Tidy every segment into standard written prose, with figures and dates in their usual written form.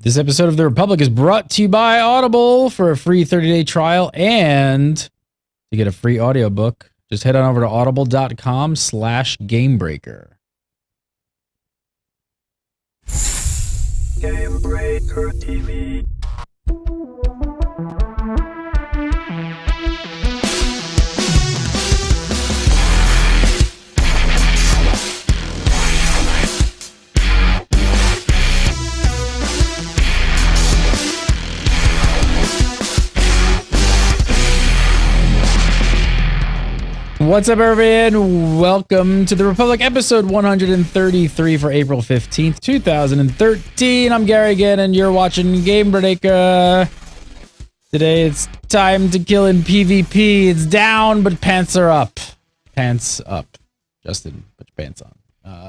This episode of The Republic is brought to you by Audible. For a free 30-day trial and to get a free audiobook, just head on over to audible.com/gamebreaker. Gamebreaker TV. What's up, everyone? Welcome to The Republic, episode 133 for April 15th, 2013. I'm Gary again, and you're watching Game Breaker. Today, it's time to kill in PvP. It's down, but pants are up. Pants up. Justin, put your pants on.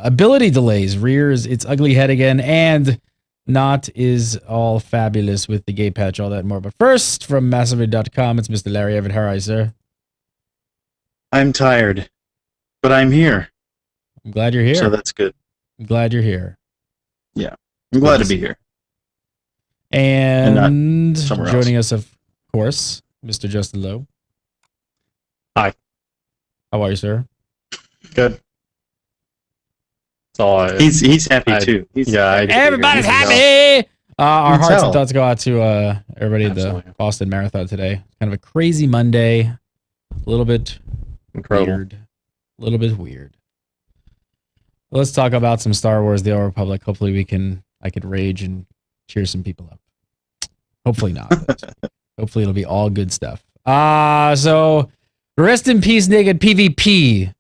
Ability delays rears its ugly head again, and not is all fabulous with the gay patch, all that and more. But first, from massive.com, it's Mr. Larry Everett. How are you, sir? I'm tired, but I'm here. I'm glad you're here. So that's good. I'm glad you're here. Yeah, I'm glad to be here. And somewhere joining us, of course, Mr. Justin Lowe. Hi. How are you, sir? Good. That's all He's happy too. Everybody's happy. Our hearts tell. and thoughts go out to everybody at the Boston Marathon today. Kind of a crazy Monday. A little bit incredible. weird. A little bit weird. Let's talk about some Star Wars: The Old Republic. Hopefully, I could rage and cheer some people up. Hopefully not. Hopefully, it'll be all good stuff. So rest in peace, naked PvP.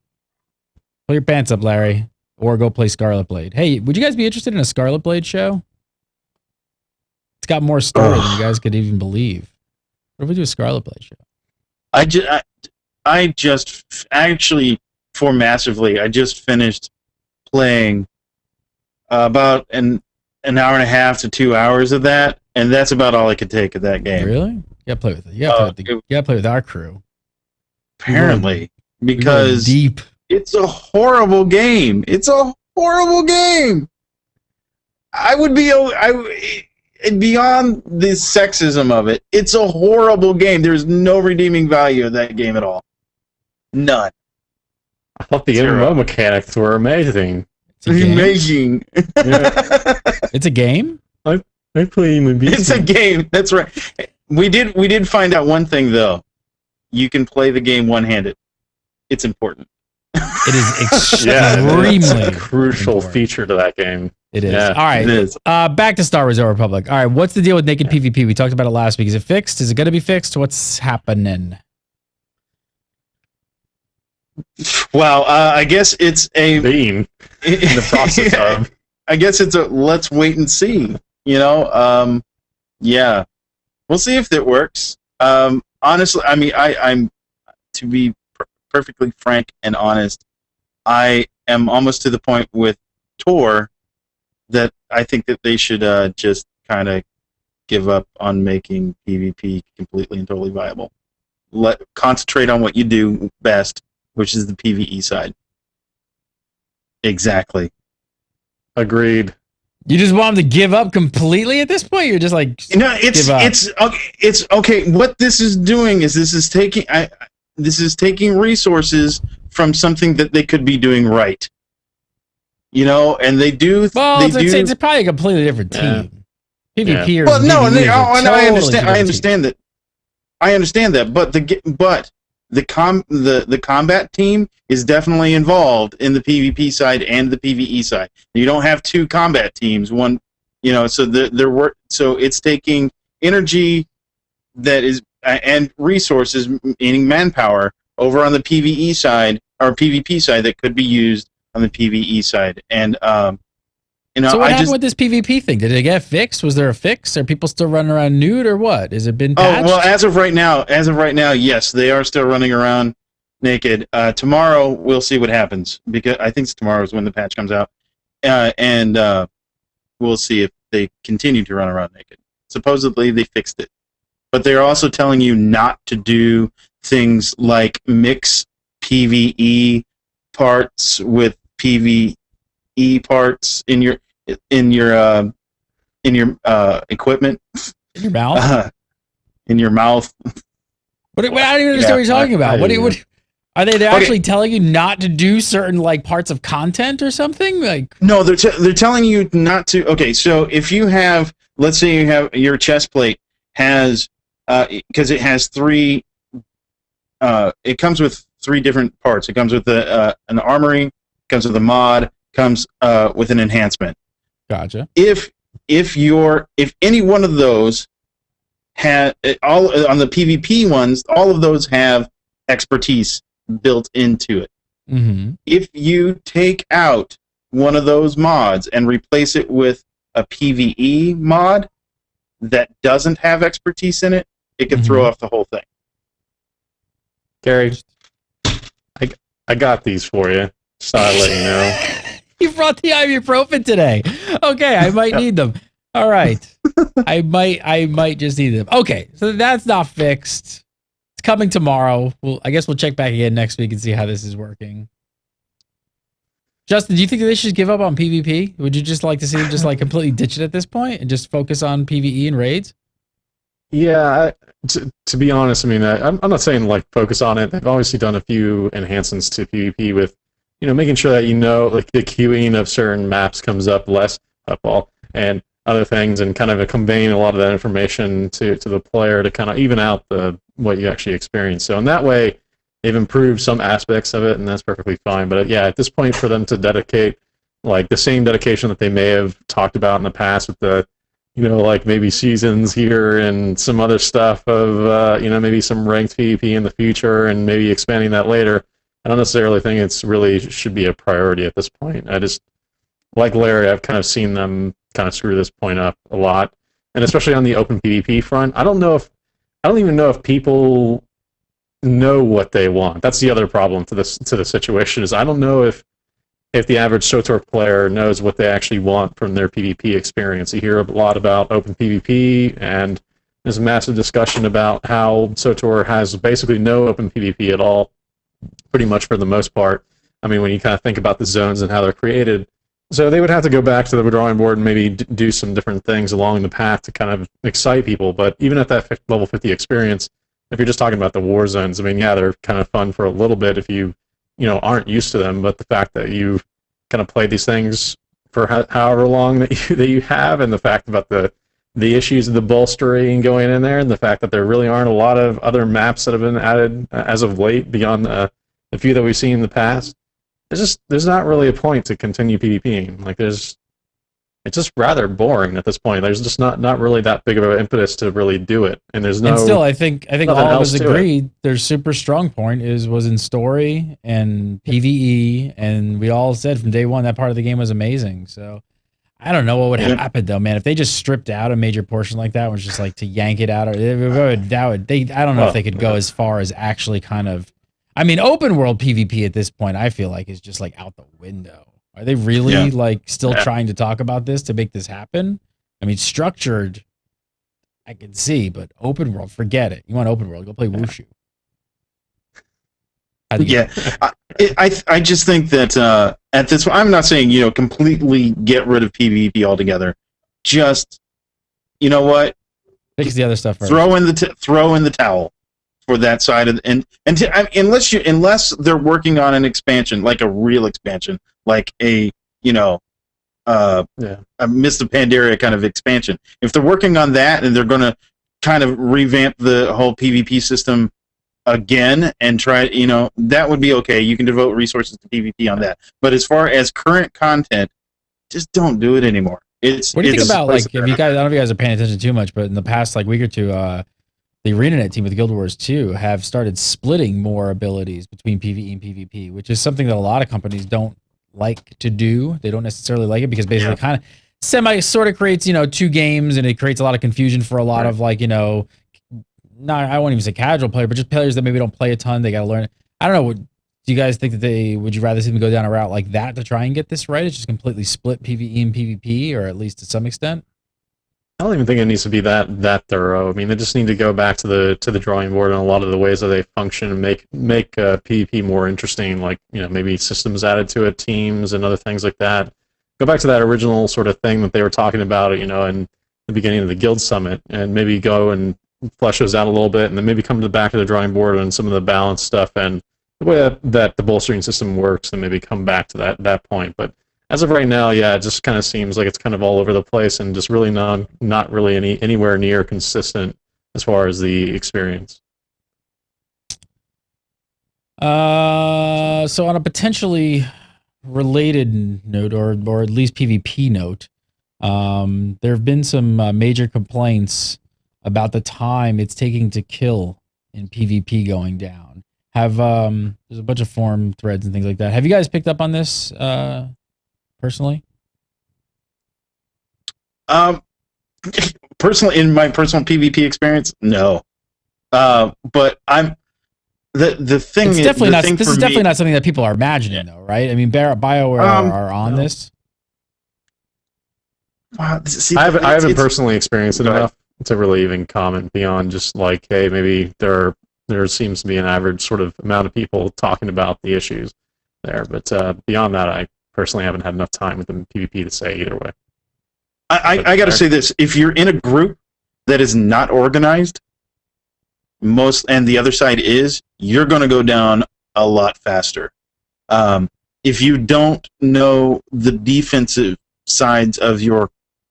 Pull your pants up, Larry, or go play Scarlet Blade. Hey, would you guys be interested in a Scarlet Blade show? It's got more story than you guys could even believe. What if we do a Scarlet Blade show? I just actually, for Massively, I just finished playing about an hour and a half to 2 hours of that, and that's about all I could take of that game. Really? You gotta play with it. You gotta play with our crew. Apparently, because deep. It's a horrible game. It's a horrible game. Beyond the sexism of it, it's a horrible game. There's no redeeming value of that game at all. None. I thought the MMO mechanics were amazing. It's a game? Amazing. Yeah. It's a game? I play MMORPG. It's a game. That's right. We did find out one thing though. You can play the game one-handed. It's important. It is extremely it's a crucial important feature to that game. It is. Yeah, all right. It is. Back to Star Wars: The Old Republic. All right. What's the deal with naked PvP? We talked about it last week. Is it fixed? Is it going to be fixed? What's happening? Well, I guess it's a Being in the process of. I guess it's a let's wait and see. You know, yeah, we'll see if it works. Honestly, I mean, I'm to be perfectly frank and honest, I am almost to the point with SWTOR that I think that they should just kind of give up on making PvP completely and totally viable. Concentrate on what you do best, which is the PvE side. Exactly. Agreed. You just want them to give up completely at this point? You're just like, it's okay. What this is doing is this is taking resources from something that they could be doing right. You know, and they do. Well, it's probably a completely different team. PvP Yeah. or well, no, PvE I understand. I understand that. I understand that, but the combat team is definitely involved in the PvP side and the PvE side. You don't have two combat teams. One, you know, so so it's taking energy that is and resources, meaning manpower, over on the PvE side or PvP side that could be used on the PvE side. And you know, so what happened with this PvP thing? Did it get fixed? Was there a fix? Are people still running around nude or what? Has it been patched? Oh, well, as of right now, yes, they are still running around naked. Tomorrow we'll see what happens, because I think tomorrow is when the patch comes out, and we'll see if they continue to run around naked. Supposedly they fixed it, but they're also telling you not to do things like mix PvE parts with PvE parts in your in your equipment, In your mouth? in your mouth. I don't even understand what you're talking about. Are they actually telling you not to do certain like parts of content or something? Like No, they're telling you not to. Okay, so if you have, let's say you have your chest plate has, because it has three. It comes with three different parts. It comes with an armory, comes with a mod, comes with an enhancement. Gotcha. If any one of those had all on the PvP ones, all of those have expertise built into it. Mm-hmm. If you take out one of those mods and replace it with a PvE mod that doesn't have expertise in it, it can throw off the whole thing. Gary, I got these for you. Just thought I'd let you know. You brought the ibuprofen today. Okay, I might need them. All right. I might just need them. Okay, so that's not fixed. It's coming tomorrow. I guess we'll check back again next week and see how this is working. Justin, do you think that they should give up on PvP? Would you just like to see them just like completely ditch it at this point and just focus on PvE and raids? Yeah, to be honest, I mean, I'm not saying like focus on it. They've obviously done a few enhancements to PvP with, making sure that like the queuing of certain maps comes up less all and other things, and kind of conveying a lot of that information to the player to kind of even out what you actually experience. So in that way, they've improved some aspects of it, and that's perfectly fine. But yeah, at this point, for them to dedicate like the same dedication that they may have talked about in the past with the like maybe seasons here and some other stuff of, maybe some ranked PvP in the future and maybe expanding that later. I don't necessarily think it's really should be a priority at this point. I just, like Larry, I've kind of seen them kind of screw this point up a lot. And especially on the open PvP front, I don't even know if people know what they want. That's the other problem to the situation is I don't know if the average SWTOR player knows what they actually want from their PvP experience. You hear a lot about open PvP, and there's a massive discussion about how SWTOR has basically no open PvP at all, pretty much for the most part. I mean, when you kind of think about the zones and how they're created. So they would have to go back to the drawing board and maybe do some different things along the path to kind of excite people. But even at that level 50 experience, if you're just talking about the war zones, I mean, yeah, they're kind of fun for a little bit if you aren't used to them, but the fact that you've kind of played these things for however long that you have, and the fact about the issues of the bolstering going in there, and the fact that there really aren't a lot of other maps that have been added as of late beyond the few that we've seen in the past, there's not really a point to continue PvPing. Like it's just rather boring at this point. There's just not really that big of an impetus to really do it, and there's no. And still, I think all of us agreed it. their super strong point was in story and PVE, and we all said from day one that part of the game was amazing. So I don't know what would happen though, man. If they just stripped out a major portion like that, was just like to yank it out, or I don't know if they could go as far as actually kind of. I mean, open world PvP at this point, I feel like is just like out the window. Are they really still trying to talk about this to make this happen? I mean, structured, I can see, but open world, forget it. You want open world, go play Wushu. I just think that at this, I'm not saying completely get rid of PvP altogether. Just what? Fix the other stuff first. Throw in the towel for that side of unless they're working on an expansion, like a real expansion, like a Mist of Pandaria kind of expansion. If they're working on that and they're going to kind of revamp the whole PvP system again and try, that would be okay. You can devote resources to PvP on that. But as far as current content, just don't do it anymore. What do you think about like if you guys? I don't know if you guys are paying attention too much, but in the past like week or two, the ArenaNet team with Guild Wars 2 have started splitting more abilities between PvE and PvP, which is something that a lot of companies don't like to do. They don't necessarily like it because basically kind of sort of creates, two games, and it creates a lot of confusion for a lot of like, I won't even say casual player, but just players that maybe don't play a ton. They got to learn it. I don't know. Do you guys think that would you rather see them go down a route like that to try and get this right? It's just completely split PvE and PvP, or at least to some extent? I don't even think it needs to be that thorough. I mean, they just need to go back to the drawing board on a lot of the ways that they function and make PvP more interesting. Like maybe systems added to it, teams, and other things like that. go back to that original sort of thing that they were talking about, in the beginning of the guild summit, and maybe go and flesh those out a little bit, and then maybe come to the back of the drawing board on some of the balance stuff and the way that the bolstering system works, and maybe come back to that point. But as of right now, yeah, it just kind of seems like it's kind of all over the place and just really not really anywhere near consistent as far as the experience. So on a potentially related note, or at least PvP note, there have been some major complaints about the time it's taking to kill in PvP going down. There's a bunch of forum threads and things like that. Have you guys picked up on this personally? Personally, in my personal PvP experience, no. But I'm the thing. It's definitely not. This is definitely not something that people are imagining, though, right? I mean, BioWare are on this. See, I haven't personally experienced it enough to really even comment beyond just like, hey, maybe there seems to be an average sort of amount of people talking about the issues there, but beyond that, I personally haven't had enough time with the PvP to say either way. I got to say this: if you're in a group that is not organized, and the other side is, you're going to go down a lot faster. If you don't know the defensive sides of your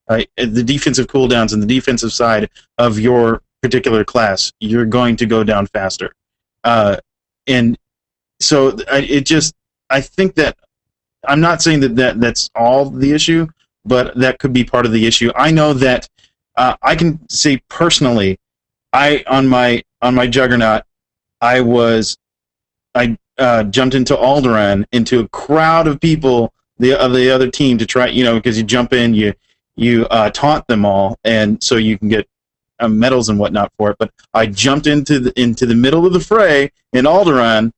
the defensive cooldowns and the defensive side of your particular class, you're going to go down faster. And so I think that I'm not saying that's all the issue, but that could be part of the issue. I know that I can say personally, on my Juggernaut, I jumped into Alderaan, into a crowd of people, the other team, to try, because you jump in, you taunt them all, and so you can get medals and whatnot for it. But I jumped into the middle of the fray in Alderaan,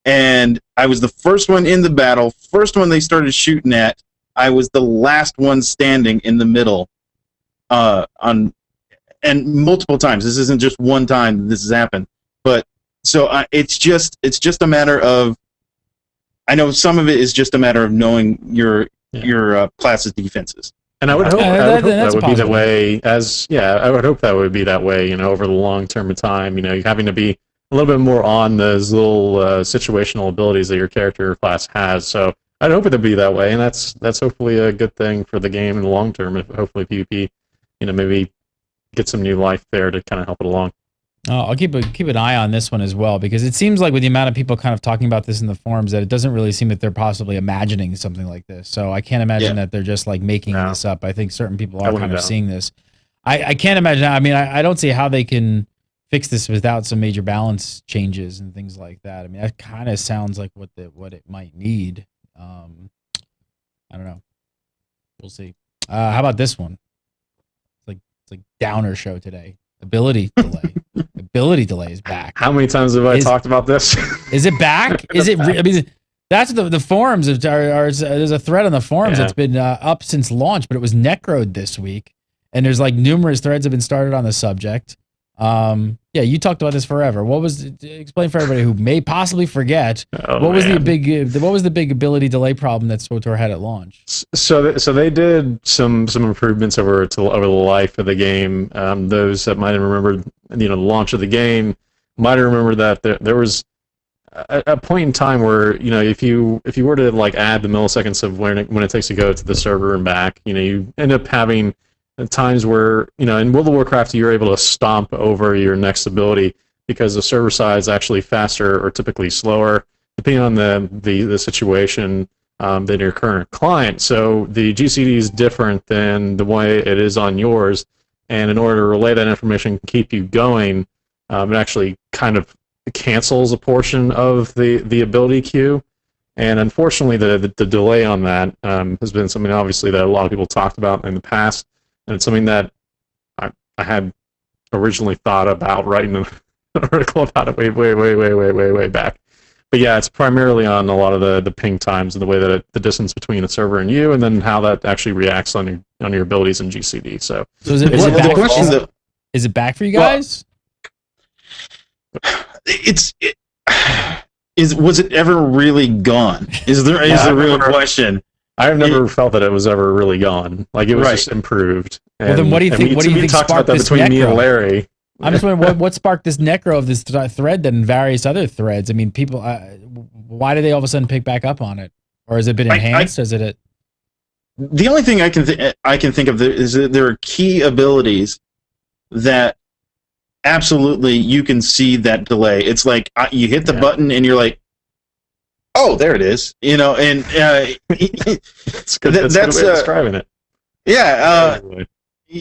and I was the first one in the battle, first one they started shooting at. I was the last one standing in the middle, and multiple times. This isn't just one time this has happened, but so it's just a matter of. I know some of it is just a matter of knowing your class's defenses. And I would hope that would be the way. I would hope that would be that way. over the long term of time. You're having to be a little bit more on those little situational abilities that your character class has. So I'd hope it to be that way, and that's hopefully a good thing for the game in the long term. If hopefully PvP, maybe get some new life there to kind of help it along. I'll keep an eye on this one as well, because it seems like with the amount of people kind of talking about this in the forums that it doesn't really seem that they're possibly imagining something like this. So I can't imagine that they're just like making this up. I think certain people are kind of seeing this. I can't imagine. I mean, I don't see how they can fix this without some major balance changes and things like that. I mean, that kind of sounds like what it might need. I don't know. We'll see. How about this one? It's like downer show today. Ability delay. Ability delay is back. How many times have I talked about this? Is it back? Is it? I mean, that's the forums. There's a thread on the forums that's been up since launch, but it was necroed this week, and there's like numerous threads have been started on the subject. You talked about this forever. Explain for everybody who may possibly forget. What was the big ability delay problem that SWTOR had at launch? So they did some improvements over the life of the game. Those that might have remembered, the launch of the game might have remembered that there was a point in time where if you were to like add the milliseconds of when it takes to go to the server and back, you end up having times where, in World of Warcraft, you're able to stomp over your next ability because the server side is actually faster or typically slower, depending on the situation than your current client. So the GCD is different than the way it is on yours, and in order to relay that information and keep you going, it actually kind of cancels a portion of the ability queue. And unfortunately, the delay on that has been something obviously that a lot of people talked about in the past. And it's something that I had originally thought about writing an article about it way back. But yeah, it's primarily on a lot of the ping times and the way that the distance between the server and you, and then how that actually reacts on your abilities in GCD. So is it back for you guys? Was it ever really gone? Is the real question? I've never felt that it was ever really gone. Like it was Right. just improved. Well, then what do you think? What do you think talked about sparked that this between me and necro? Larry? I'm just wondering what sparked this necro of this thread and various other threads. I mean, people, why did they all of a sudden pick back up on it? Or has it been enhanced? Is it? The only thing I can think of is that there are key abilities that absolutely you can see that delay. It's like you hit the button and you're like, oh, there it is. You know, and That's good. That's a good way of describing it. Yeah,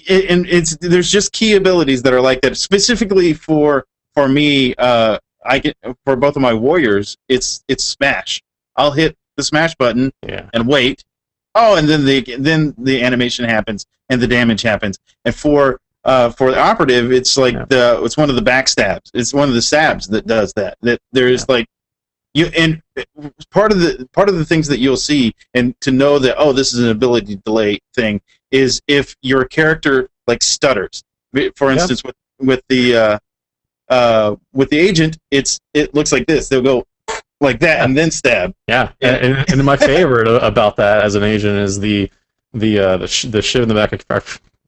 and there's just key abilities that are like that. Specifically for me, I get for both of my warriors, it's smash. I'll hit the smash button and wait. Oh, and then the animation happens and the damage happens. And for the operative, it's like it's one of the backstabs. It's one of the stabs that does that. That there is like and part of the things that you'll see, and to know that this is an ability delay thing, is if your character like stutters. For instance, with the agent, it looks like this. They'll go like that and then stab. Yeah, and my favorite about that as an agent is the shiv in the back.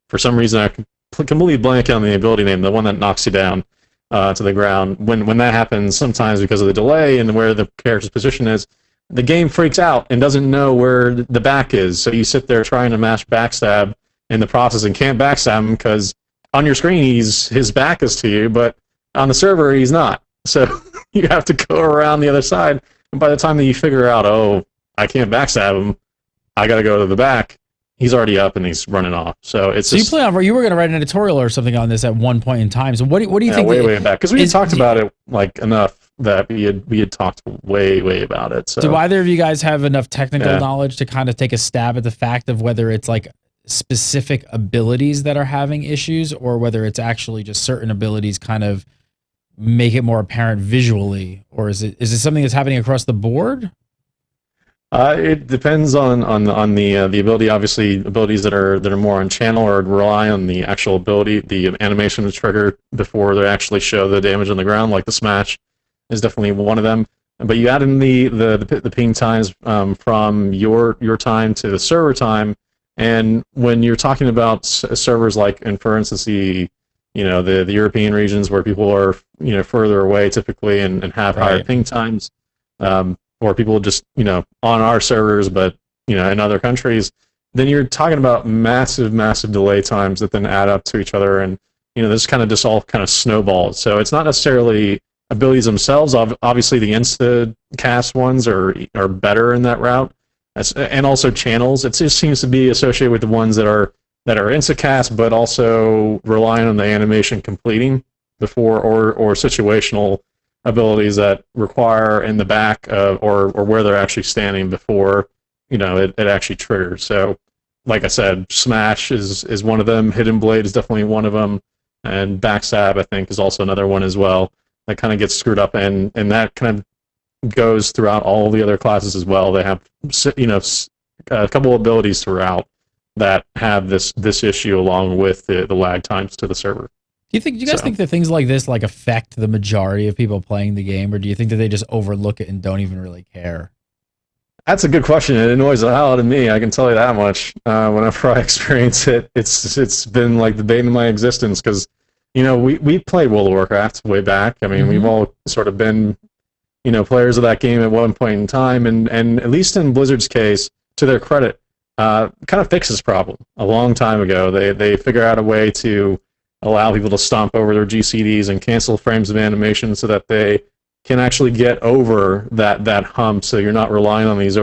For some reason, I completely blank on the ability name. The one that knocks you down to the ground. When that happens, sometimes because of the delay and where the character's position is, the game freaks out and doesn't know where the back is. So you sit there trying to mash backstab in the process and can't backstab him because on your screen his back is to you, but on the server he's not. So you have to go around the other side. And by the time that you figure out, I can't backstab him, I got to go to the back, he's already up and he's running off. So it's you were going to write an editorial or something on this at one point in time. So what do you think? Way back, because we had talked about it like enough that we had talked way about it. So do either of you guys have enough technical knowledge to kind of take a stab at the fact of whether it's like specific abilities that are having issues, or whether it's actually just certain abilities kind of make it more apparent visually, or is it something that's happening across the board? It depends on the ability. Obviously, abilities that are more on channel or rely on the actual ability, the animation to trigger before they actually show the damage on the ground, like the smash is definitely one of them. But you add in the ping times from your time to the server time, and when you're talking about servers like, and for instance, the European regions where people are further away typically and have higher ping times, or people just on our servers but in other countries, then you're talking about massive delay times that then add up to each other, and this kind of just all kind of snowballs. So it's not necessarily abilities themselves. Obviously the insta cast ones are better in that route, and also channels. It just seems to be associated with the ones that are insta-cast, but also relying on the animation completing before, or situational abilities that require in the back or where they're actually standing before it actually triggers. So like I said, smash is one of them. Hidden blade is definitely one of them, and backstab I think is also another one as well. That kind of gets screwed up, and that kind of goes throughout all the other classes as well. They have a couple of abilities throughout that have this issue, along with the lag times to the server. Do you guys think that things like this like affect the majority of people playing the game, or do you think that they just overlook it and don't even really care? That's a good question. It annoys the hell out of me, I can tell you that much. Whenever I experience it, it's been like the bane of my existence, because we played World of Warcraft way back. I mean, we've all sort of been players of that game at one point in time, and at least in Blizzard's case, to their credit, kind of fixed this problem a long time ago. They figure out a way to allow people to stomp over their GCDs and cancel frames of animation so that they can actually get over that hump, so you're not relying on these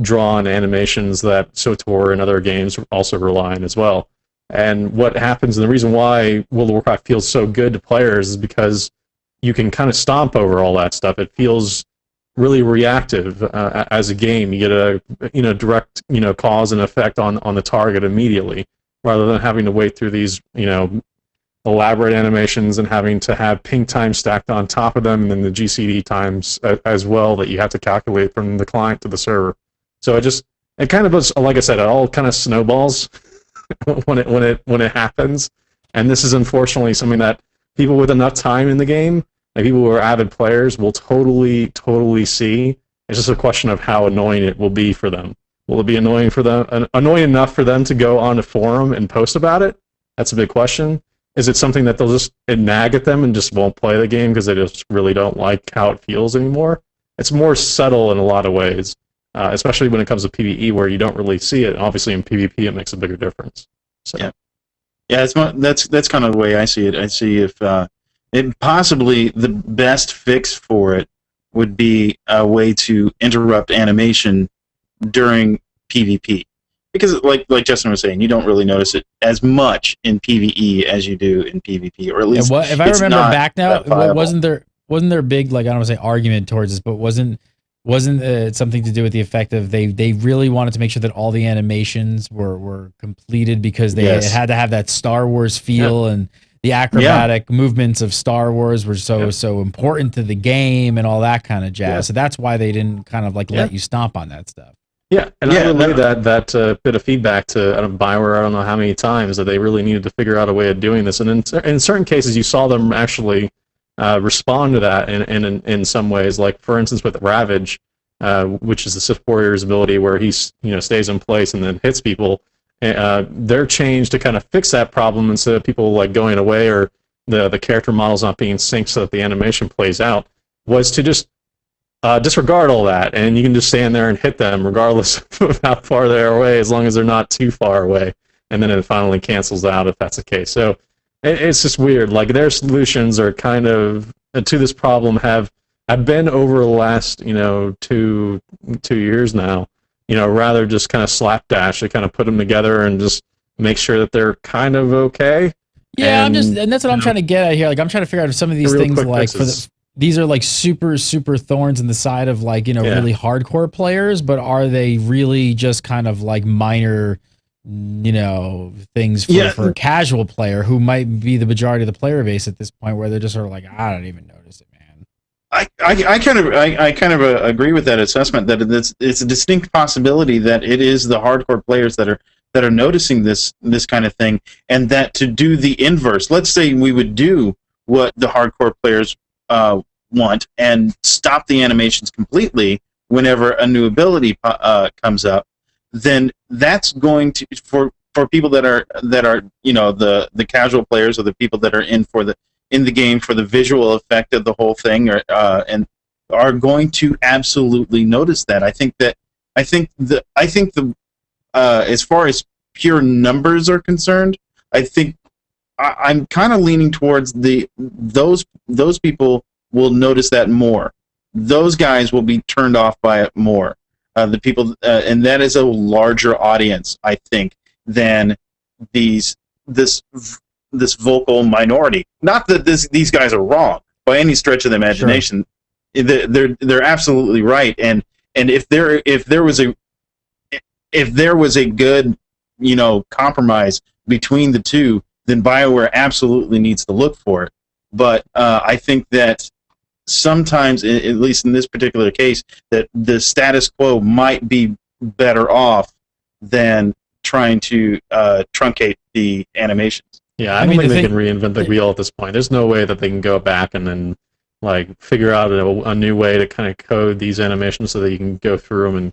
drawn animations that SWTOR and other games also rely on as well. And what happens, and the reason why World of Warcraft feels so good to players, is because you can kind of stomp over all that stuff. It feels really reactive as a game. You get a direct cause and effect on the target immediately, rather than having to wait through these elaborate animations and having to have ping time stacked on top of them, and then the GCD times as well that you have to calculate from the client to the server. So it kind of was, like I said, it all kind of snowballs when it happens. And this is unfortunately something that people with enough time in the game, like people who are avid players, will totally see It's just a question of how annoying it will be for them. Will it be annoying for them, annoying enough for them to go on a forum and post about it? That's a big question. Is it something that they'll just nag at them and just won't play the game because they just really don't like how it feels anymore? It's more subtle in a lot of ways, especially when it comes to PvE, where you don't really see it. Obviously, in PvP, it makes a bigger difference. So. Yeah, that's kind of the way I see it. I see if it possibly the best fix for it would be a way to interrupt animation during PvP, because like Justin was saying, you don't really notice it as much in PvE as you do in PvP, or at least if I remember back now, wasn't there a big, like, I don't want to say argument towards this, but wasn't it something to do with the effect of they really wanted to make sure that all the animations were completed because they had to have that Star Wars feel, and the acrobatic movements of Star Wars were so important to the game and all that kind of jazz. Yeah. So that's why they didn't kind of like let you stomp on that stuff. Yeah, and I relayed that bit of feedback to BioWare. I don't know how many times that they really needed to figure out a way of doing this, and in certain cases you saw them actually respond to that in some ways. Like for instance with Ravage, which is the Sith Warrior's ability where he stays in place and then hits people. Their change to kind of fix that problem, instead of people like going away or the character models not being synced so that the animation plays out, was to just disregard all that, and you can just stand there and hit them regardless of how far they're away, as long as they're not too far away, and then it finally cancels out if that's the case. So it's just weird. Like their solutions are kind of to this problem have been over the last 2 years now. Rather just kind of slapdash to kind of put them together and just make sure that they're kind of okay. Yeah, and that's what I'm trying to get at here. Like I'm trying to figure out if some of these things, like these are like super thorns in the side of like really hardcore players, but are they really just kind of like minor things for a casual player who might be the majority of the player base at this point, where they're just sort of like, I don't even notice it, man. I kind of agree with that assessment, that it's a distinct possibility that it is the hardcore players that are noticing this kind of thing, and that to do the inverse, let's say we would do what the hardcore players want and stop the animations completely whenever a new ability comes up, then that's going to for people that are the casual players, or the people that are in the game for the visual effect of the whole thing, and are going to absolutely notice that. I think the as far as pure numbers are concerned, I think I'm kind of leaning towards those people will notice that more. Those guys will be turned off by it more. The people, and that is a larger audience, I think, than this vocal minority. Not that these guys are wrong by any stretch of the imagination. Sure. They're absolutely right. And if there was a good compromise between the two, then BioWare absolutely needs to look for it. But I think that sometimes, at least in this particular case, that the status quo might be better off than trying to truncate the animations. Yeah, I don't think they can reinvent the wheel at this point. There's no way that they can go back and then figure out a new way to kind of code these animations so that you can go through them and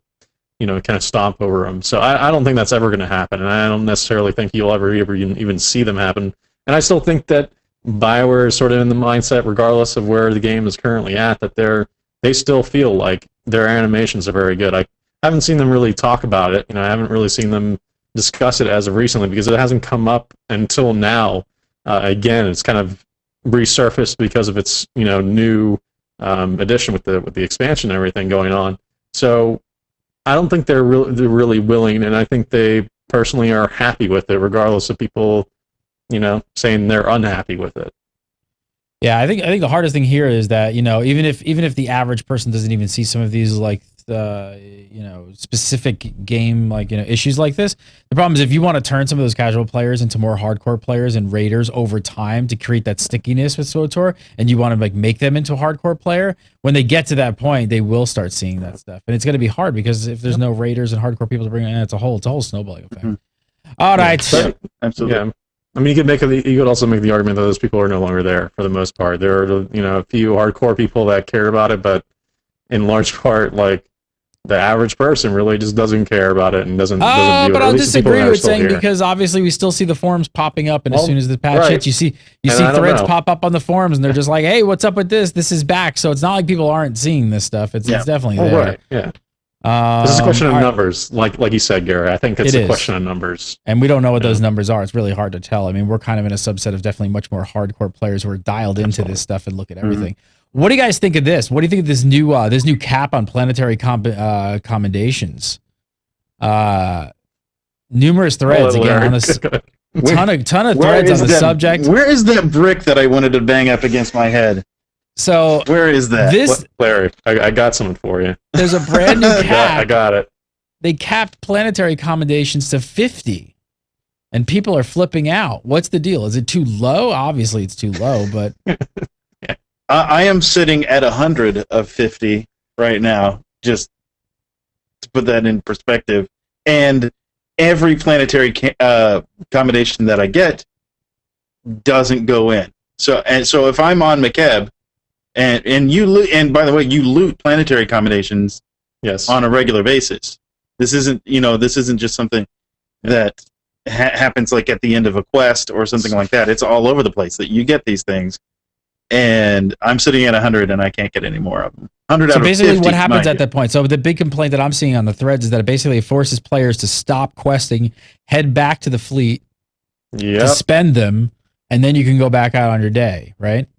kind of stomp over them. So I don't think that's ever going to happen, and I don't necessarily think you'll ever even see them happen. And I still think that BioWare is sort of in the mindset, regardless of where the game is currently at, that they still feel like their animations are very good. I haven't seen them really talk about it. I haven't really seen them discuss it as of recently, because it hasn't come up until now. Again, it's kind of resurfaced because of its new addition with the expansion and everything going on. So I don't think they're really willing, and I think they personally are happy with it, regardless of people saying they're unhappy with it. Yeah, I think the hardest thing here is that even if the average person doesn't even see some of these specific game issues like this, the problem is if you want to turn some of those casual players into more hardcore players and raiders over time to create that stickiness with SWTOR, and you want to make them into a hardcore player, when they get to that point, they will start seeing that stuff, and it's going to be hard because if there's no raiders and hardcore people to bring in, it's a whole snowballing effect. Mm-hmm. All right, absolutely. Yeah. I mean, you could also make the argument that those people are no longer there for the most part. There are a few hardcore people that care about it, but in large part, the average person really just doesn't care about it and doesn't view it. But At I'll least the people disagree that are with still saying here. because obviously we still see the forums popping up, and as Well, soon as the patch right. hits, you see And I don't threads know. pop up on the forums, and they're just like, "Hey, what's up with this? This is back." So it's not like people aren't seeing this stuff. It's definitely there. Right. Yeah. This is a question of numbers, like you said, Gary. I think it's a question of numbers. And we don't know what those numbers are. It's really hard to tell. I mean, we're kind of in a subset of definitely much more hardcore players who are dialed into this stuff and look at everything. What do you guys think of this? What do you think of this new cap on planetary commendations? Numerous threads again on this. Ton of threads on the subject. Where is that brick that I wanted to bang up against my head? So where is that? Larry, I got something for you. There's a brand new cap. I got it. They capped planetary commendations to 50, and people are flipping out. What's the deal? Is it too low? Obviously, it's too low, but I am sitting at 100 of 50 right now. Just to put that in perspective, and every planetary commendation that I get doesn't go in. So if I'm on Makeb, and you loot, and by the way, you loot planetary commendations on a regular basis. This isn't just something that happens like at the end of a quest or something like that. It's all over the place that you get these things, and I'm sitting at 100 and I can't get any more of them. 100 so out basically, of 50, what happens at that point? So the big complaint that I'm seeing on the threads is that it basically forces players to stop questing, head back to the fleet, to spend them, and then you can go back out on your day, right?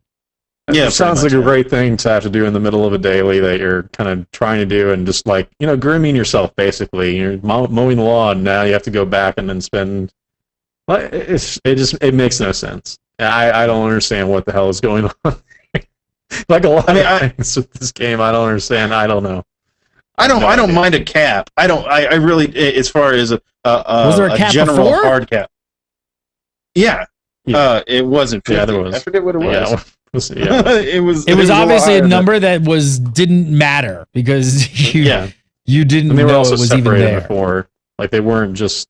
Yeah, it sounds like a great thing to have to do in the middle of a daily that you're kind of trying to do, and just like grooming yourself. Basically, you're mowing the lawn. Now you have to go back and then spend. It makes no sense. I don't understand what the hell is going on. Like a lot of things with this game, I don't understand. I don't know. I don't mind a cap. I really, as far as was there a cap general before? hard cap. Yeah. It wasn't 50. Yeah, there was. I forget what it was. Yeah. It was obviously a number that didn't matter because you didn't they were know also it was even separated there before. Like they weren't just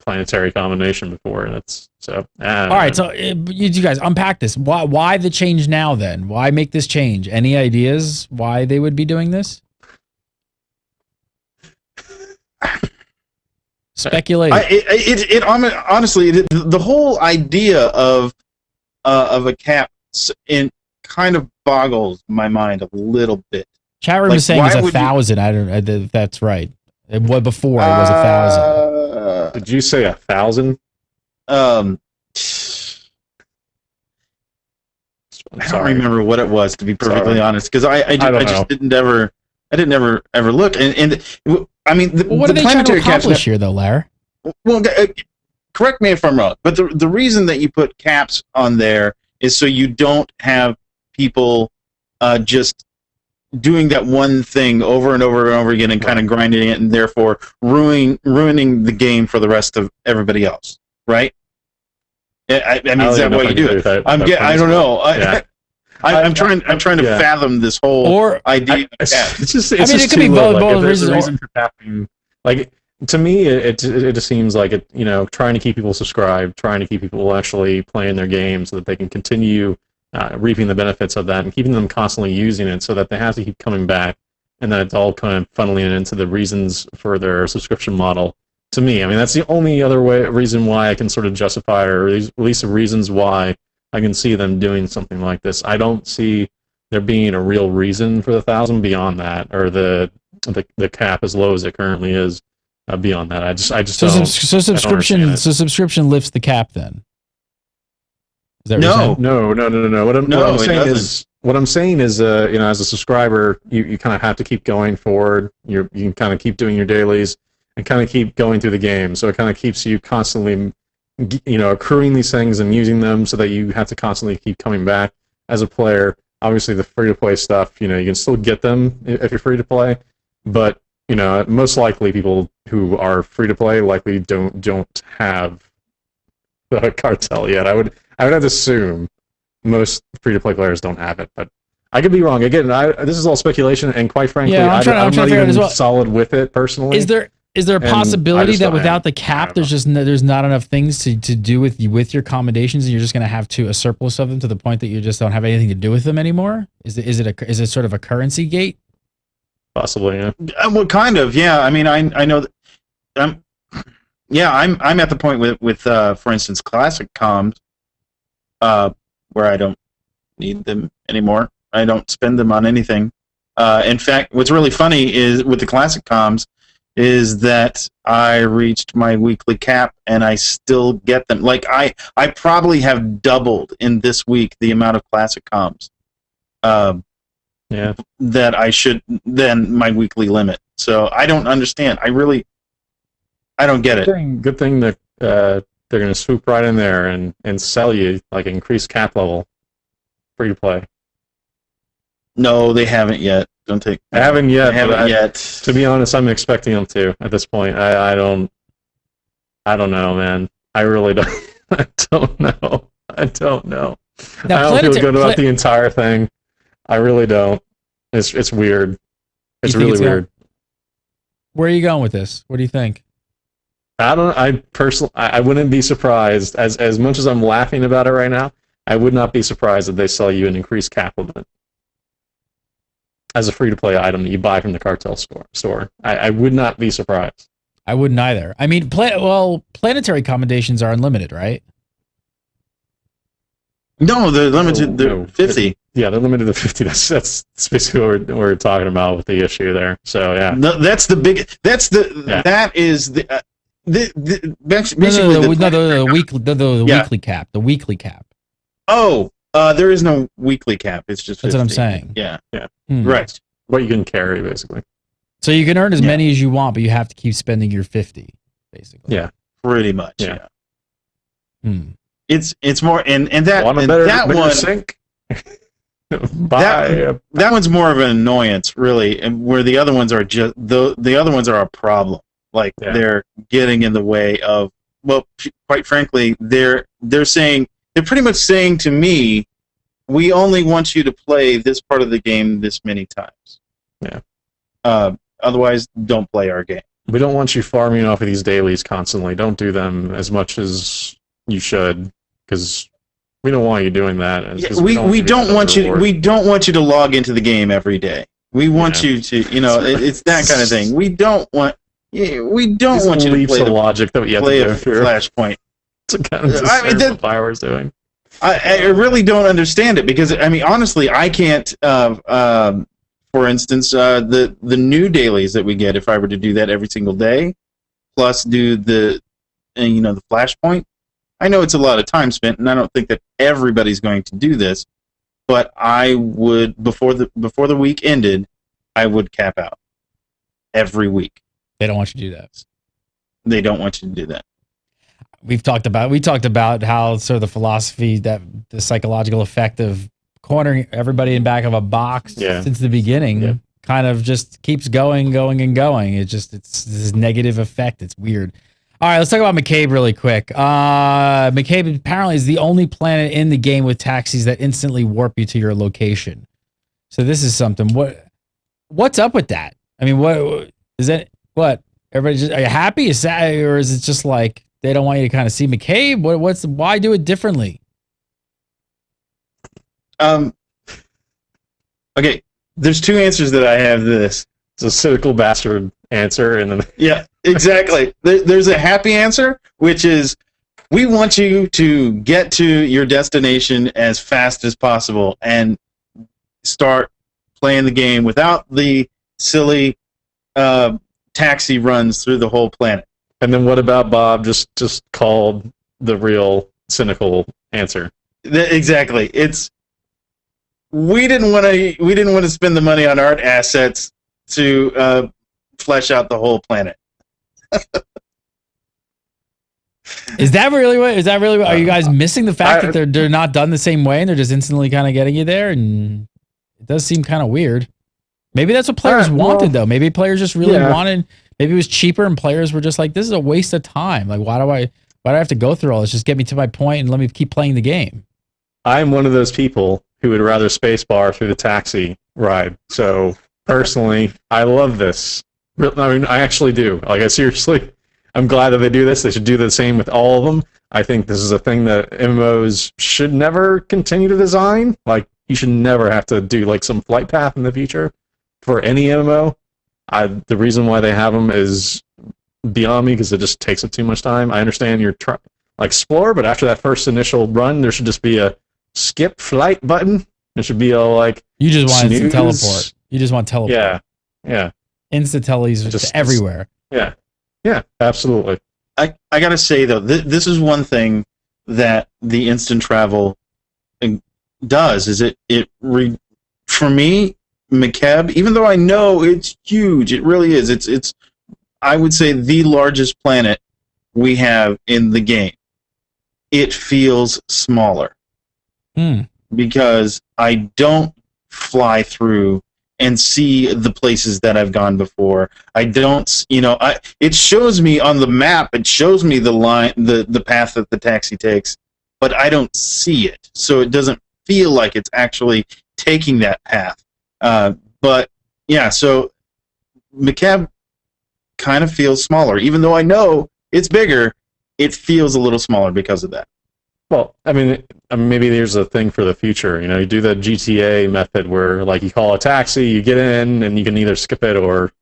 planetary combination before. That's so. All right, so you guys unpack this. Why the change now? Then why make this change? Any ideas why they would be doing this? Speculate. Honestly, the whole idea of a cap kind of boggles my mind a little bit. Chat room is saying it's 1,000. I don't know if that's right. Before it was 1,000. Did you say 1,000? I don't remember what it was, to be perfectly honest, because I didn't ever look. And I mean, what are they trying to accomplish here, though, Larry? Well, correct me if I'm wrong, but the reason that you put caps on there is so you don't have people just doing that one thing over and over and over again and kind of grinding it, and therefore ruining the game for the rest of everybody else, right? I mean, is that why you do it? I don't know. Yeah. I'm trying to fathom this whole idea. It could be both reasons. For capping, like, to me, it just seems like trying to keep people subscribed, trying to keep people actually playing their game so that they can continue reaping the benefits of that and keeping them constantly using it so that they have to keep coming back, and then it's all kind of funneling into the reasons for their subscription model. To me, I mean, that's the only other reason why I can sort of justify, or at least the reasons why I can see them doing something like this. I don't see there being a real reason for the 1,000 beyond that, or the cap as low as it currently is beyond that. I just don't. So subscription lifts the cap then. No. What I'm saying is, as a subscriber, you kind of have to keep going forward. You can kind of keep doing your dailies and kind of keep going through the game. So it kind of keeps you constantly, accruing these things and using them so that you have to constantly keep coming back as a player. Obviously, the free-to-play stuff, you can still get them if you're free-to-play, but, most likely people who are free-to-play likely don't have the cartel yet. I would have to assume most free-to-play players don't have it, but I could be wrong. Again, this is all speculation, and quite frankly, I'm not even solid with it personally. Is there a possibility that without the cap, there's not enough things to do with your commendations, and you're just going to have a surplus of them to the point that you just don't have anything to do with them anymore? Is it sort of a currency gate? possibly. Yeah. Well, kind of. Yeah. I mean, I know that. I'm at the point with for instance, classic comms, where I don't need them anymore. I don't spend them on anything. In fact, what's really funny is with the classic comms is that I reached my weekly cap and I still get them. Like I probably have doubled in this week the amount of classic comms that I should than my weekly limit. So I don't understand. I don't get it. Good thing that they're going to swoop right in there and sell you like increased cap level, free to play. No, they haven't yet. Don't take. I haven't yet. Yet. To be honest, I'm expecting them to at this point. I don't know, man. I really don't. I don't know. I don't know. Now, I don't feel good about the entire thing. I really don't. It's weird. It's really weird. Where are you going with this? What do you think? I wouldn't be surprised, as much as I'm laughing about it right now, I would not be surprised if they sell you an increased cap limit as a free-to-play item that you buy from the cartel store. I would not be surprised. I wouldn't either. I mean, planetary accommodations are unlimited, right? No, they're limited. They're 50. Yeah, they're limited to 50. That's basically what we're talking about with the issue there. So yeah, that's the big. That's the. Yeah. That is the. The weekly cap. The weekly cap. Oh, there is no weekly cap. It's just 50. That's what I'm saying. Yeah. Right. What you can carry, basically. So you can earn as many as you want, but you have to keep spending your 50, basically. Yeah, pretty much. Yeah. It's more and that want a better one sink. that one's more of an annoyance, really, and where the other ones are just the other ones are a problem. Like they're getting in the way of. Well, quite frankly, they're pretty much saying to me, we only want you to play this part of the game this many times. Yeah. Otherwise, don't play our game. We don't want you farming off of these dailies constantly. Don't do them as much as you should, because we don't want you doing that. We don't want you. We don't want you to log into the game every day. We want you to, it's that kind of thing. We don't want. We don't want you to play the logic that you have to go through. Flashpoint. It's kind of what BioWare's doing. I really don't understand it because I mean honestly I can't. For instance, the new dailies that we get, if I were to do that every single day, plus do the the flashpoint, I know it's a lot of time spent, and I don't think that everybody's going to do this, but I would before the week ended, I would cap out every week. They don't want you to do that. They don't want you to do that. We talked about how sort of the philosophy that the psychological effect of cornering everybody in back of a box since the beginning kind of just keeps going. It's this negative effect. It's weird. All right, let's talk about Makeb really quick. Makeb apparently is the only planet in the game with taxis that instantly warp you to your location. So this is something. What's up with that? I mean, what is that? What everybody just are you happy? Is sad, or is it just like they don't want you to kind of see Makeb? Why do it differently? Okay, there's two answers that I have to this. It's a cynical bastard answer, and then yeah, exactly. There's a happy answer, which is we want you to get to your destination as fast as possible and start playing the game without the silly taxi runs through the whole planet. And then what about Bob just called the real cynical answer? Exactly. It's we didn't want to spend the money on art assets to flesh out the whole planet. Is that really what? Are you guys missing the fact that they're not done the same way and they're just instantly kind of getting you there? And it does seem kind of weird. Maybe that's what players wanted, though. Maybe players just really wanted. Maybe it was cheaper, and players were just like, "This is a waste of time. Like, why do I have to go through all this? Just get me to my point and let me keep playing the game." I'm one of those people who would rather spacebar through the taxi ride. So personally, I love this. I mean, I actually do. Like, I'm glad that they do this. They should do the same with all of them. I think this is a thing that MMOs should never continue to design. Like, you should never have to do like some flight path in the future for any MMO. The reason why they have them is beyond me because it just takes up too much time. I understand you're trying like explore, but after that first initial run, there should just be a skip flight button. There should be a like You just want snooze. to teleport. You just want teleport. Yeah. Insta tellies just everywhere. Yeah, absolutely. I gotta say though, this is one thing that the instant travel does. Is for me, Makeb, even though I know it's huge, it really is. It's I would say the largest planet we have in the game. It feels smaller because I don't fly through and see the places that I've gone before. I don't, it shows me on the map. It shows me the line, the path that the taxi takes, but I don't see it, so it doesn't feel like it's actually taking that path. But yeah, so Makeb kind of feels smaller, even though I know it's bigger. It feels a little smaller because of that. Well, I mean, maybe there's a thing for the future. You do the GTA method where, like, you call a taxi, you get in, and you can either skip it or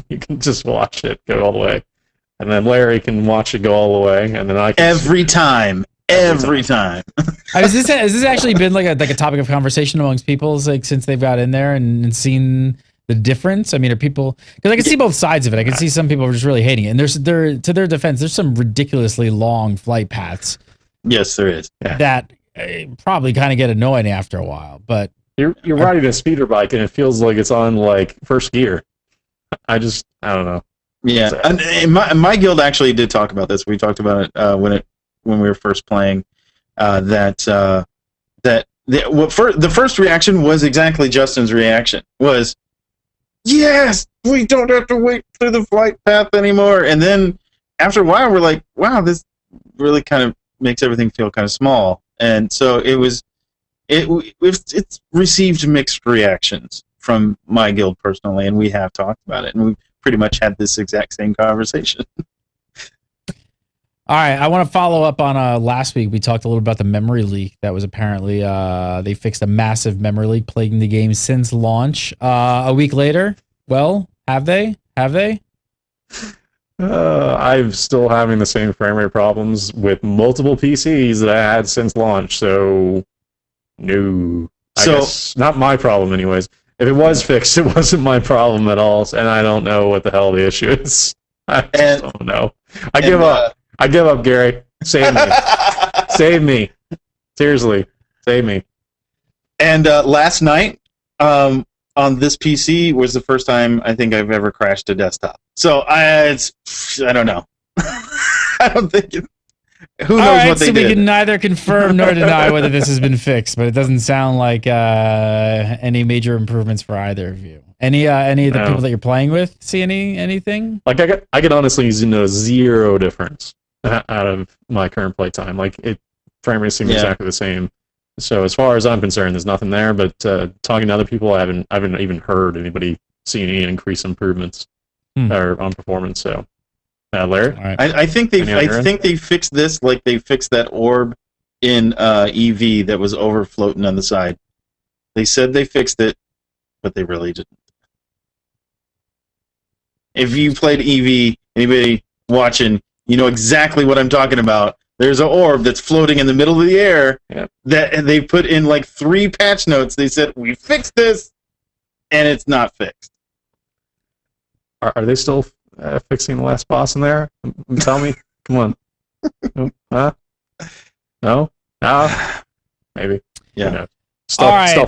you can just watch it go all the way, and then Larry can watch it go all the way, and then I can every time. Has this actually been like a topic of conversation amongst people since they've got in there and seen the difference? I mean, are people, because I can see both sides of it. I can see some people are just really hating it, and to their defense, there's some ridiculously long flight paths. Yes, there is. Yeah. That probably kind of get annoying after a while, but you're riding a speeder bike and it feels like it's on like first gear. I don't know. Yeah, and my guild actually did talk about this. We talked about it when we were first playing. The first reaction was exactly Justin's reaction. Was, yes, we don't have to wait through the flight path anymore. And then after a while, we're like, wow, this really kind of makes everything feel kind of small. And so it's received mixed reactions from my guild personally, and we have talked about it, and we pretty much had this exact same conversation. All right, I want to follow up on last week. We talked a little about the memory leak that was apparently they fixed a massive memory leak plaguing the game since launch. A week later, well, have they? I'm still having the same frame rate problems with multiple PCs that I had since launch, so no. I guess not my problem anyways. If it was fixed, it wasn't my problem at all, and I don't know what the hell the issue is. I just don't know. I give up. I give up, Gary. Save me. Save me. Seriously, save me. And last night, on this PC was the first time I think I've ever crashed a desktop. So I don't know. I don't think who knows what they did. We can neither confirm nor deny whether this has been fixed, but it doesn't sound like any major improvements for either of you. Any of the people that you're playing with see anything? Like I could honestly know zero difference out of my current playtime. Like frame rate seems exactly the same. So as far as I'm concerned, there's nothing there. But talking to other people, I haven't even heard anybody see any increase improvements or on performance. So, Larry, right. I think they fixed this like they fixed that orb in EV that was over floating on the side. They said they fixed it, but they really didn't. If you played EV, anybody watching, you know exactly what I'm talking about. There's an orb that's floating in the middle of the air that they put in like 3 patch notes. They said, we fixed this, and it's not fixed. Are they still fixing the last boss in there? Tell me. Come on. Huh? No? Maybe. Yeah. All right,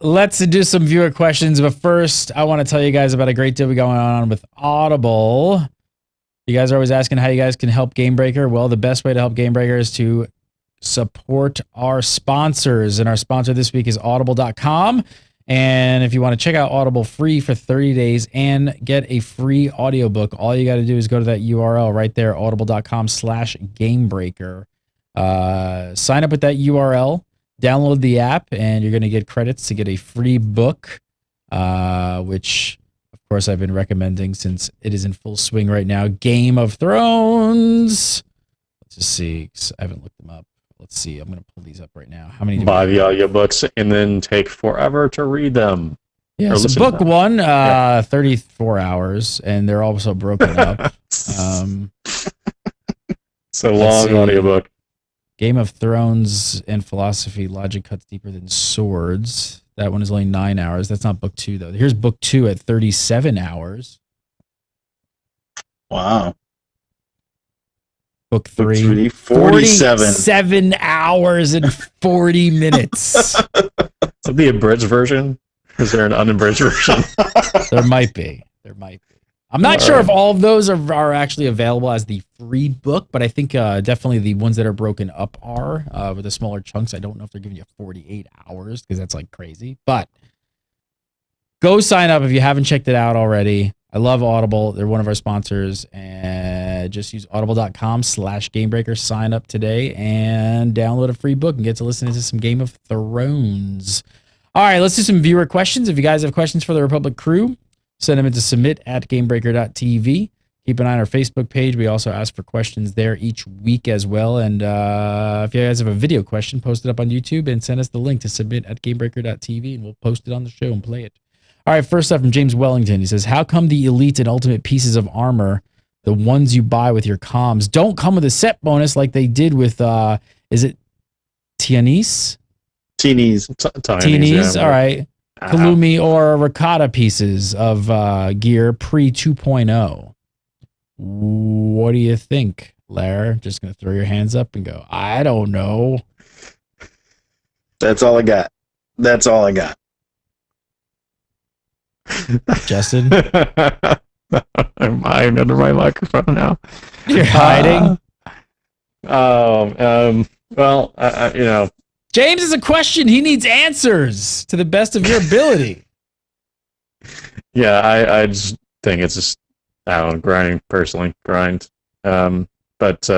let's do some viewer questions. But first, I want to tell you guys about a great deal going on with Audible. You guys are always asking how you guys can help Gamebreaker. Well, the best way to help Gamebreaker is to support our sponsors. And our sponsor this week is Audible.com. And if you want to check out Audible free for 30 days and get a free audiobook, all you got to do is go to that URL right there, audible.com/Gamebreaker. Sign up with that URL, download the app, and you're going to get credits to get a free book, which... of course, I've been recommending since it is in full swing right now. Game of Thrones. Let's just see. I haven't looked them up. Let's see. I'm going to pull these up right now. How many? Buy the audiobooks and then take forever to read them. Yeah, Or so listen to book them. one, Yeah. 34 hours, and they're also broken up. It's a Let's long see. audiobook. Game of Thrones and Philosophy, Logic Cuts Deeper Than Swords. That one is only 9 hours. That's not book two, though. Here's book two at 37 hours. Wow. Book Book three, three, 47. 47 hours and 40 minutes. Is the abridged version? Is there an unabridged version? There might be. I'm not sure if all of those are actually available as the free book, but I think definitely the ones that are broken up are with the smaller chunks. I don't know if they're giving you 48 hours because that's like crazy, but go sign up if you haven't checked it out already. I love Audible. They're one of our sponsors, and just use audible.com/gamebreaker. Sign up today and download a free book and get to listen to some Game of Thrones. All right, let's do some viewer questions. If you guys have questions for the Republic crew, send them into submit@gamebreaker.tv. Keep an eye on our Facebook page. We also ask for questions there each week as well. And if you guys have a video question, post it up on YouTube and send us the link to submit@gamebreaker.tv, and we'll post it on the show and play it. All right, first up from James Wellington. He says, how come the elite and ultimate pieces of armor, the ones you buy with your comms, don't come with a set bonus like they did with, is it Tianese? Teenies. Tianese, all right. Kalumi or Ricotta pieces of gear pre 2.0. What do you think, Lara? Just going to throw your hands up and go, I don't know. That's all I got. Justin? I'm hiding under my microphone now. You're hiding? Well, you know. James is a question. He needs answers to the best of your ability. Yeah, I just think it's just, I don't know, grinding, personally, grind. But,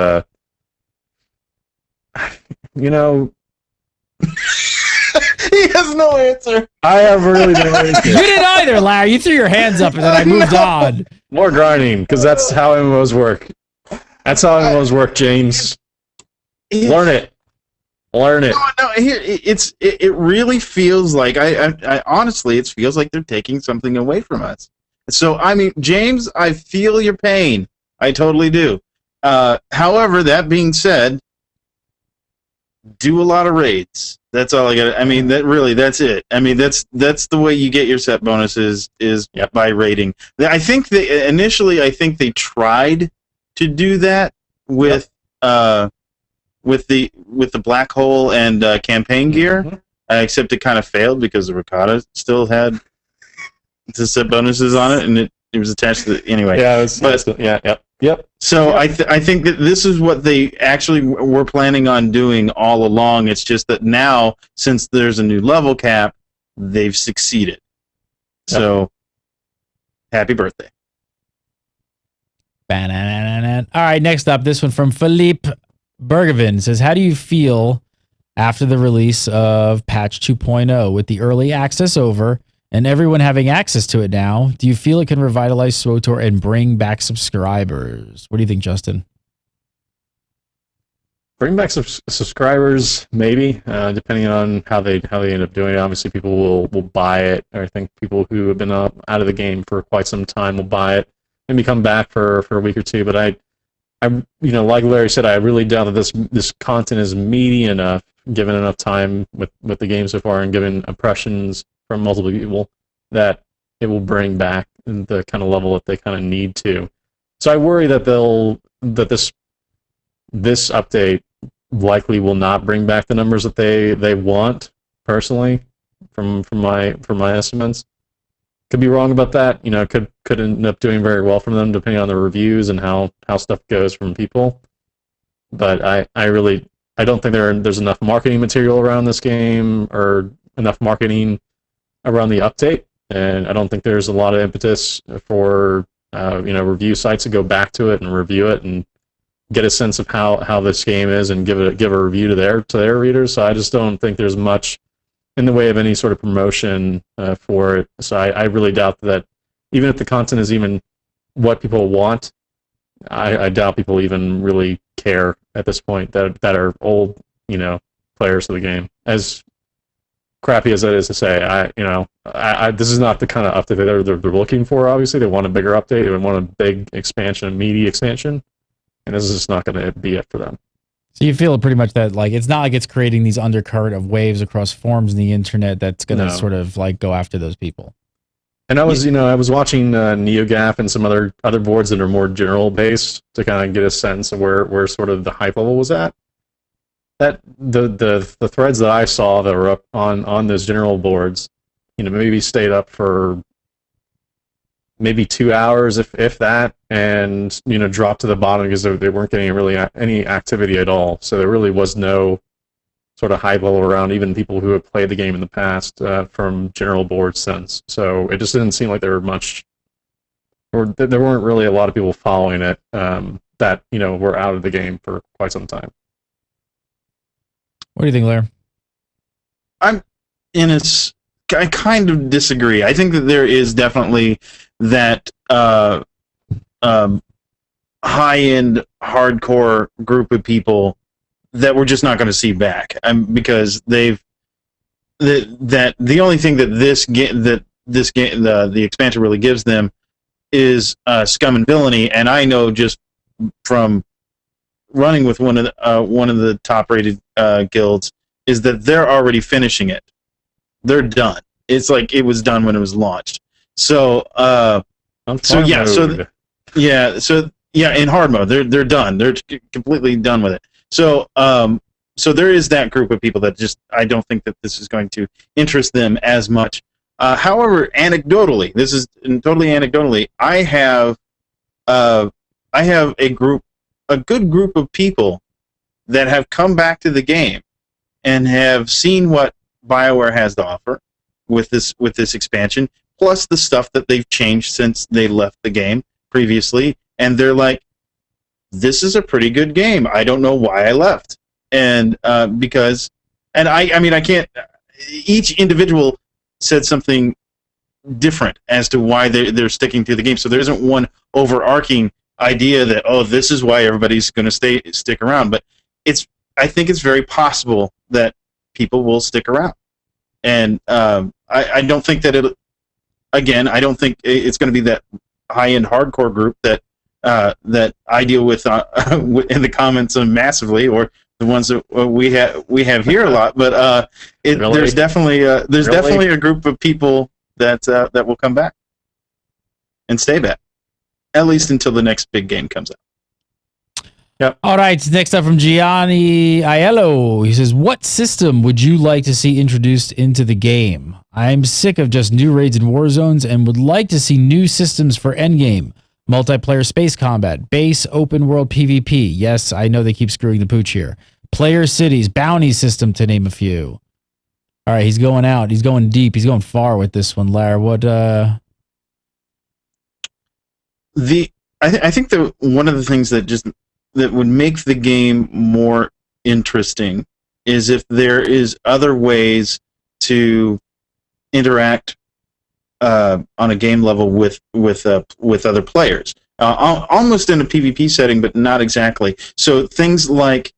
you know, He has no answer. I have really no answer. You didn't either, Larry. You threw your hands up and then I moved on. More grinding, because that's how MMOs work. That's how MMOs work, James. Learn it. Learn it. No, it really feels like I honestly, it feels like they're taking something away from us. So I mean, James, I feel your pain. I totally do. However, that being said, do a lot of raids. That's all I got. I mean, that's it. I mean, that's the way you get your set bonuses is by raiding. I think initially they tried to do that with the black hole and campaign gear, except it kind of failed because the Ricotta still had the set bonuses on it, and it was attached to the anyway. Yeah, Yep. So I think that this is what they actually were planning on doing all along. It's just that now, since there's a new level cap, they've succeeded. Yep. So, happy birthday. All right, next up, this one from Philippe Bergevin says, how do you feel after the release of patch 2.0 with the early access over and everyone having access to it now? Do you feel it can revitalize SWTOR and bring back subscribers? What do you think, Justin? Bring back subscribers, maybe, depending on how they end up doing it. Obviously, people will buy it. Or I think people who have been out of the game for quite some time will buy it, maybe come back for a week or two. But I like Larry said, I really doubt that this content is meaty enough, given enough time with the game so far, and given impressions from multiple people, that it will bring back the kind of level that they kind of need to. So I worry that this update likely will not bring back the numbers that they want, personally, from my estimates. Could be wrong about that. Could end up doing very well from them, depending on the reviews and how stuff goes from people. But I don't think there's enough marketing material around this game, or enough marketing around the update, and I don't think there's a lot of impetus for review sites to go back to it and review it and get a sense of how this game is and give a review to their readers. So I just don't think there's much in the way of any sort of promotion for it. So I really doubt that, even if the content is even what people want, I doubt people even really care at this point that are old players of the game. As crappy as that is to say, this is not the kind of update they're looking for. Obviously, they want a bigger update. They want a big expansion, a meaty expansion, and this is just not going to be it for them. So you feel pretty much that like it's not like it's creating these undercurrent of waves across forums in the internet that's going to sort of like go after those people. And I was watching NeoGAF and some other boards that are more general based to kind of get a sense of where sort of the hype level was at. That the threads that I saw that were up on those general boards, maybe stayed up for maybe 2 hours if that, and dropped to the bottom because they weren't getting really any activity at all. So there really was no sort of hype level around even people who have played the game in the past from general board sense. So it just didn't seem like there were there weren't really a lot of people following it that were out of the game for quite some time. What do you think, Lair? I kind of disagree. I think that there is definitely that high-end hardcore group of people that we're just not going to see back, because the only thing that the expansion really gives them is scum and villainy, and I know just from running with one of the top-rated guilds is that they're already finishing it. They're done. It's like it was done when it was launched. So in hard mode, they're done. They're completely done with it. So there is that group of people that just I don't think that this is going to interest them as much. However, anecdotally, this is totally anecdotally, I have a good group of people that have come back to the game and have seen what BioWare has to offer with this expansion, plus the stuff that they've changed since they left the game previously, and they're like, this is a pretty good game. I don't know why I left. And I can't, each individual said something different as to why they're sticking to the game. So there isn't one overarching idea that, this is why everybody's going to stick around. But I think it's very possible that people will stick around. And I don't think that I don't think it's going to be that high-end hardcore group that I deal with in the comments massively, or the ones that we have here a lot. But there's definitely a group of people that will come back and stay back, at least until the next big game comes out. Yep. All right. Next up from Gianni Aiello. He says, what system would you like to see introduced into the game? I'm sick of just new raids and war zones and would like to see new systems for endgame. Multiplayer space combat, base open world PvP. Yes, I know they keep screwing the pooch here. Player cities, bounty system, to name a few. All right, he's going out. He's going deep. He's going far with this one, Lar. What? I think that one of the things that would make the game more interesting is if there is other ways to interact on a game level with other players, almost in a PvP setting, but not exactly. So things like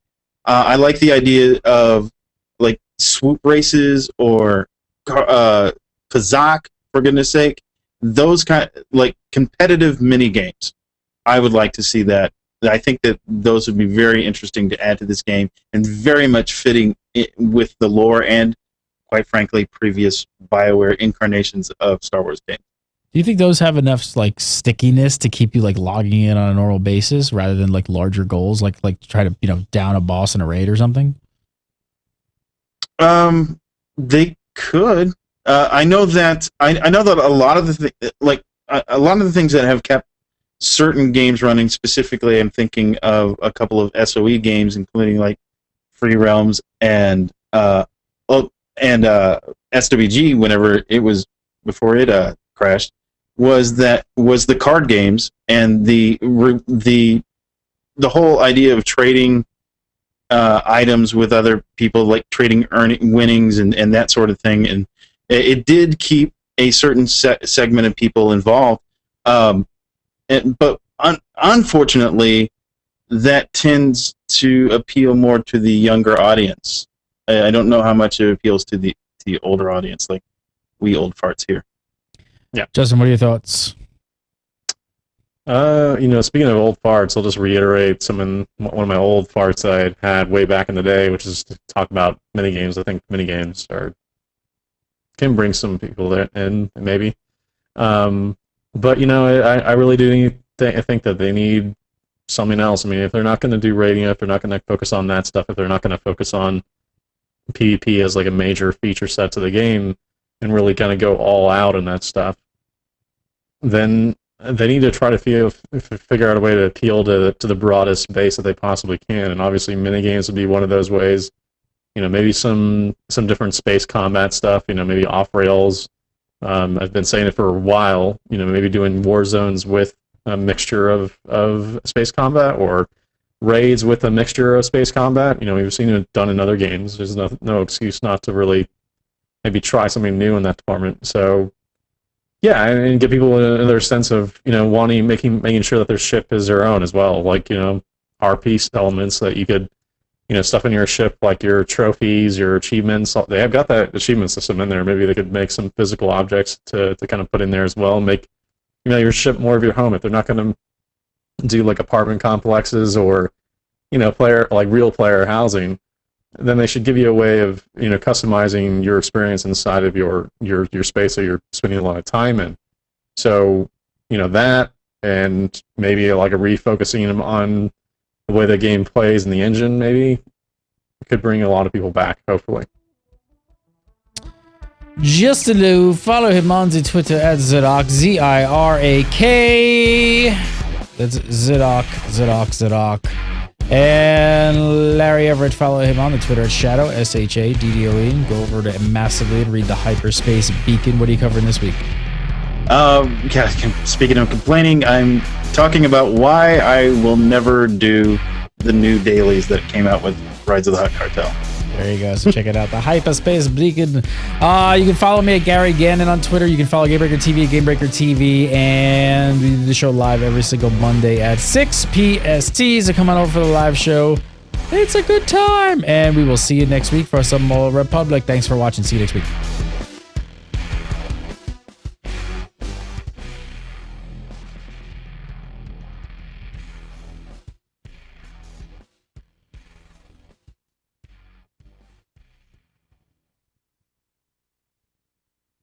I like the idea of like swoop races or Kazakh, for goodness sake, those kind like competitive mini games. I would like to see that. I think that those would be very interesting to add to this game and very much fitting with the lore and, quite frankly, previous BioWare incarnations of Star Wars games. Do you think those have enough like stickiness to keep you like logging in on a normal basis rather than like larger goals, like try to down a boss in a raid or something? They could. I know that a lot of the things that have kept certain games running, specifically I'm thinking of a couple of SOE games, including like Free Realms and SWG whenever it was before it crashed, was the card games and the whole idea of trading items with other people, like trading winnings and that sort of thing, and it did keep a certain segment of people involved. But unfortunately, that tends to appeal more to the younger audience. I don't know how much it appeals to the the older audience, like we old farts here. Justin, what are your thoughts? Speaking of old farts, I'll just reiterate one of my old farts that I had way back in the day, which is to talk about minigames. I think minigames can bring some people there in, maybe. But I really do think that they need something else. I mean, if they're not going to do rating, if they're not going to focus on that stuff, if they're not going to focus on PvP as like a major feature set to the game and really kind of go all out on that stuff, then they need to try to figure out a way to appeal to the broadest base that they possibly can. And obviously minigames would be one of those ways. Maybe some different space combat stuff, maybe off rails. I've been saying it for a while, maybe doing war zones with a mixture of space combat, or raids with a mixture of space combat. We've seen it done in other games. There's no excuse not to really maybe try something new in that department. So yeah, and give people another sense of, making sure that their ship is their own as well. Like, RP elements that you could, stuff in your ship, like your trophies, your achievements. They have got that achievement system in there. Maybe they could make some physical objects to kind of put in there as well, and make, your ship more of your home. If they're not going to do like apartment complexes or, real player housing, then they should give you a way of, customizing your experience inside of your space that you're spending a lot of time in. So, that, and maybe like a refocusing on the way the game plays and the engine, maybe could bring a lot of people back, hopefully. Justin Lou, follow him on the Twitter at Zirak, Zirak. That's Zirak. And Larry Everett, follow him on the Twitter at Shadow, SHADDOE. Go over to Massively and read the Hyperspace Beacon. What are you covering this week? Speaking of complaining, I'm talking about why I will never do the new dailies that came out with Rise of the Hutt Cartel. There you go. So check it out. The Hyperspace Beacon. You can follow me at Gary Gannon on Twitter. You can follow Gamebreaker TV at Gamebreaker TV. And we do the show live every single Monday at 6 PST. So come on over for the live show. It's a good time. And we will see you next week for some more Republic. Thanks for watching. See you next week.